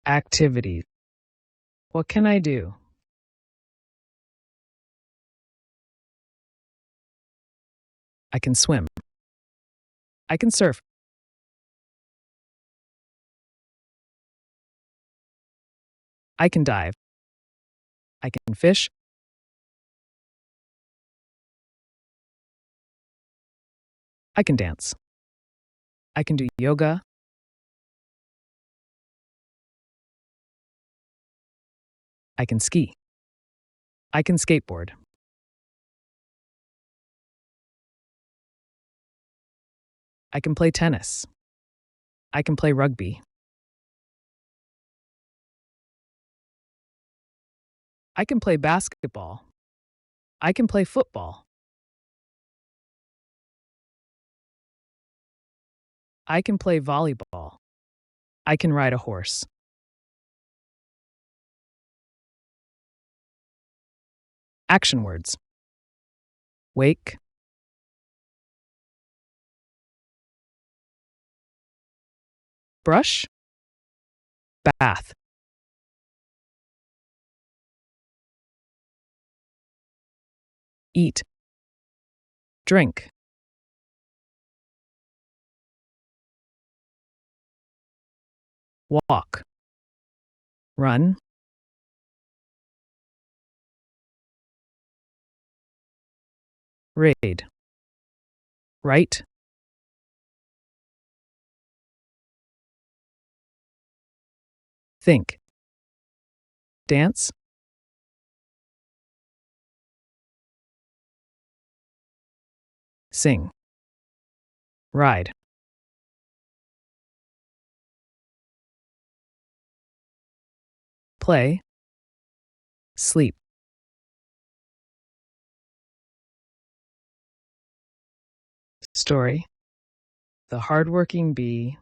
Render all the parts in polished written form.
Activities. What can I do? I can swim. I can surf. I can dive. I can fish. I can dance. I can do yoga. I can ski. I can skateboard. I can play tennis. I can play rugby. I can play basketball. I can play football. I can play volleyball. I can ride a horse. Action words. Wake. Brush. Bath. Eat. Drink. Walk. Run. Raid. Write. Think. Dance. Sing. Ride. Play. Sleep. Story. The hardworking bee.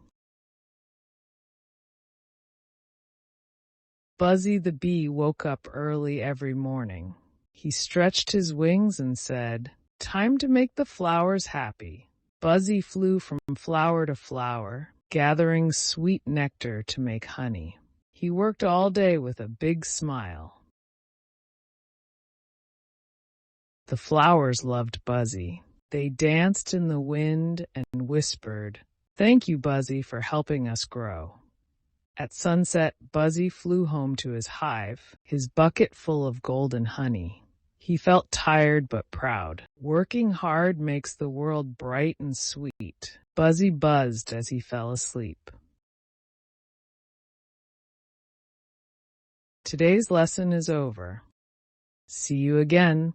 Buzzy the bee woke up early every morning. He stretched his wings and said, "Time to make the flowers happy." Buzzy flew from flower to flower, gathering sweet nectar to make honey. He worked all day with a big smile. The flowers loved Buzzy. They danced in the wind and whispered, "Thank you, Buzzy, for helping us grow." At sunset, Buzzy flew home to his hive, his bucket full of golden honey. He felt tired but proud. Working hard makes the world bright and sweet. Buzzy buzzed as he fell asleep. Today's lesson is over. See you again.